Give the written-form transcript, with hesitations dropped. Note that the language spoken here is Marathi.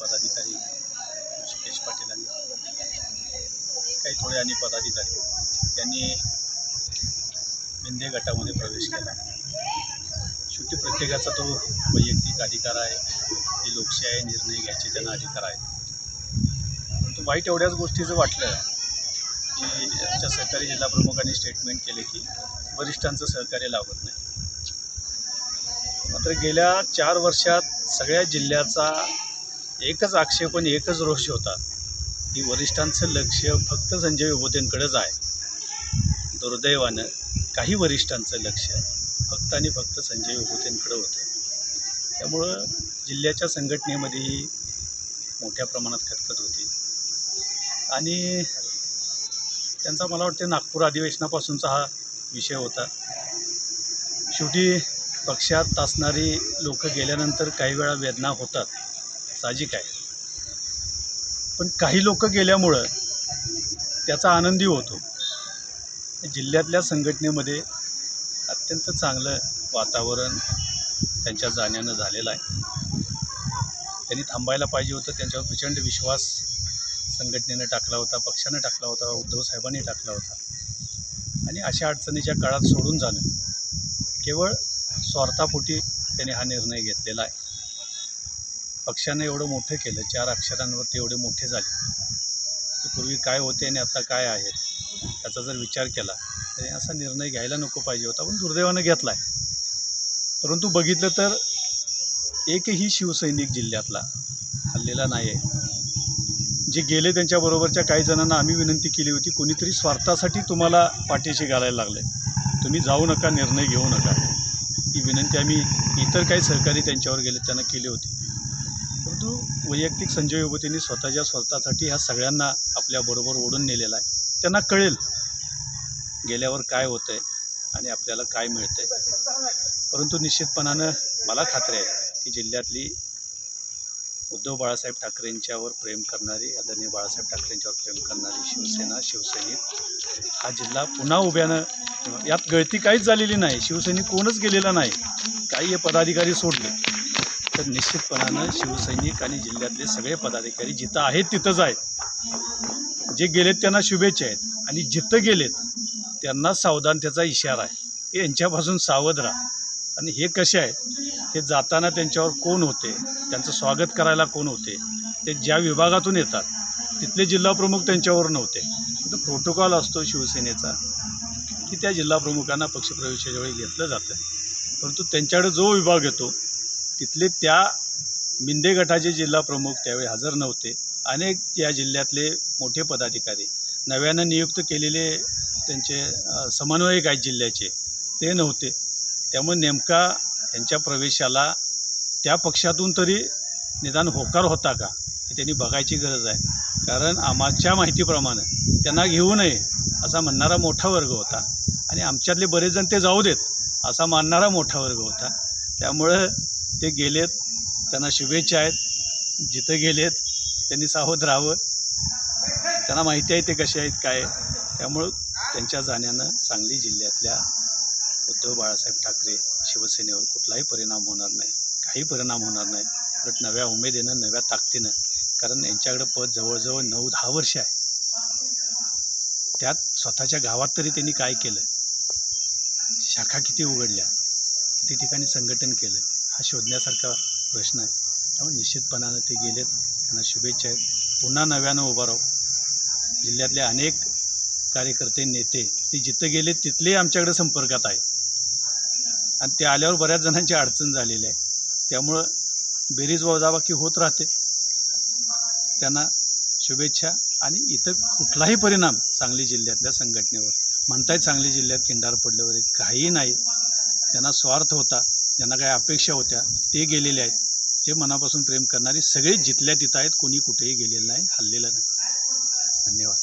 पदाधिकारी ऋषिकेश पाटील काही थोडे आणि पदाधिकारी त्यांनी मिंदे गटामध्ये प्रवेश केला। शेवटी प्रत्येकाचा तो वैयक्तिक अधिकार आहे, ही लोकशाही आहे, निर्णय घ्यायचे त्यांना अधिकार आहे। परंतु वाईट एवढ्याच गोष्टीचं वाटलं की आमच्या सहकारी जिल्हा प्रमुखांनी स्टेटमेंट केले की वरिष्ठांचं सहकार्य लाभत नाही। मात्र गेल्या 4 वर्षात सगळ्या जिल्ह्याचा एकच आक्षेप आणि एकच रोष होता की वरिष्ठांचं लक्ष फक्त संजय विभूतेंकडेच आहे। दुर्दैवानं काही वरिष्ठांचं लक्ष फक्त आणि फक्त संजय विभूतेंकडे होतं। त्यामुळं जिल्ह्याच्या संघटनेमध्येही मोठ्या प्रमाणात खतखत होती आणि त्यांचा मला वाटतं नागपूर अधिवेशनापासूनचा हा विषय होता। शेवटी पक्षात असणारी लोक गेल्यानंतर काही वेळा वेदना होतात, साहजिक आहे, पण काही लोक गेल्यामुळं त्याचा आनंदी होतो। जिल्ह्यातल्या संघटनेमध्ये अत्यंत चांगलं वातावरण त्यांच्या जाण्यानं झालेलं आहे। त्यांनी थांबायला पाहिजे होतं, त्यांच्यावर प्रचंड विश्वास संघटनेनं टाकला होता, पक्षानं टाकला होता, उद्धव साहेबांनी टाकला होता आणि अशा अडचणीच्या काळात सोडून जाणं केवळ स्वार्थापोटी त्यांनी हा निर्णय घेतलेला आहे। पक्षानं एवढं मोठं केलं, 4 अक्षरांवरती एवढे मोठे झाले की पूर्वी काय होते आणि आता काय आहेत याचा जर विचार केला तर असा निर्णय घ्यायला नको पाहिजे होता, पण दुर्दैवानं घेतला आहे। परंतु बघितलं तर एकही शिवसैनिक जिल्ह्यातला हल्लेला नाही आहे। जे गेले त्यांच्याबरोबरच्या काही जणांना आम्ही विनंती केली होती, कोणीतरी स्वार्थासाठी तुम्हाला पाठीशी घालायला लागले, तुम्ही जाऊ नका, निर्णय घेऊ नका, ही विनंती आम्ही इतर काही सहकारी त्यांच्यावर गेले त्यांना केली होती। परंतु वैयक्तिक संजय विभूतेंनी स्वतःच्या स्वार्थासाठी ह्या सगळ्यांना आपल्याबरोबर ओढून नेलेला आहे। त्यांना कळेल गेल्यावर काय होतं आहे आणि आपल्याला काय मिळतं आहे। परंतु निश्चितपणानं मला खात्री आहे की जिल्ह्यातली उद्धव बाळासाहेब ठाकरेंच्यावर प्रेम करणारी, आदरणीय बाळासाहेब ठाकरेंच्यावर प्रेम करणारी शिवसेना, शिवसैनिक हा जिल्हा पुन्हा उभ्यानं, यात गळती काहीच झालेली नाही, शिवसैनिक कोणच गेलेला नाही, काही हे पदाधिकारी सोडले तर निश्चितपणानं शिवसैनिक आणि जिल्ह्यातले सगळे पदाधिकारी जिथं आहेत तिथंच आहेत। जे गेलेत त्यांना शुभेच्छा आहेत आणि जिथं गेलेत त्यांना सावधानतेचा इशारा आहे, यांच्यापासून सावध राहा। आणि हे कसे आहे, हे जाताना त्यांच्यावर कोण होते, त्यांचं स्वागत करायला कोण होते, ते ज्या विभागातून येतात तिथले जिल्हाप्रमुख त्यांच्यावर नव्हते। तर प्रोटोकॉल असतो शिवसेनेचा की त्या जिल्हाप्रमुखांना पक्षप्रवेशाच्या वेळी घेतलं जातं, परंतु त्यांच्याकडे जो विभाग येतो तिथले त्या मिंदे गटाचे जिल्हाप्रमुख त्यावेळी हजर नव्हते। अनेक या जिल्ह्यातले मोठे पदाधिकारी, नव्यानं नियुक्त केलेले त्यांचे समन्वयक आहेत जिल्ह्याचे, ते नव्हते। त्यामुळे नेमका यांच्या प्रवेशाला त्या पक्षातून तरी निदान होकार होता का हे त्यांनी बघायची गरज आहे। कारण आमच्या माहितीप्रमाणे त्यांना घेऊ नये असा म्हणणारा मोठा वर्ग होता आणि आमच्यातले बरेच जण ते जाऊ देत असा मानणारा मोठा वर्ग होता। त्यामुळं ते गेलेत, त्यांना शुभेच्छा आहेत, जिथं गेलेत त्यांनी सावध राहावं, त्यांना माहिती आहे ते कसे आहेत काय। त्यामुळं त्यांच्या जाण्यानं सांगली जिल्ह्यातल्या उद्धव बाळासाहेब ठाकरे शिवसेनेवर कुठलाही परिणाम होणार नाही, काही परिणाम होणार नाही, उलट नव्या उमेदीनं, नव्या ताकदीनं, कारण यांच्याकडं पद जवळजवळ 9-10 वर्ष आहे। त्यात स्वतःच्या गावात तरी त्यांनी काय केलं, शाखा किती उघडल्या, किती ठिकाणी संघटन केलं, हा शोधण्यासारखा प्रश्न आहे। त्यामुळे निश्चितपणानं ते गेलेत, त्यांना शुभेच्छा आहेत, पुन्हा नव्यानं उभा राहू। जिल्ह्यातले अनेक कार्यकर्ते, नेते ते जिथं गेले तिथले आमच्याकडे संपर्कात आहे आणि ते आल्यावर बऱ्याच जणांची अडचण झालेली आहे। त्यामुळं बेरीज वजाबाकी होत राहते। त्यांना शुभेच्छा आणि इथं कुठलाही परिणाम सांगली जिल्ह्यातल्या संघटनेवर म्हणतायत, सांगली जिल्ह्यात किंडार पडलं वगैरे काहीही नाही। त्यांना स्वार्थ होता, ज्यांना काही अपेक्षा होत्या ते गेलेले आहेत। जे मनापासून प्रेम करणारे सगळे जिथल्या तिथं आहेत, कोणी कुठेही गेलेलं नाही, हल्लेलं नाही। धन्यवाद।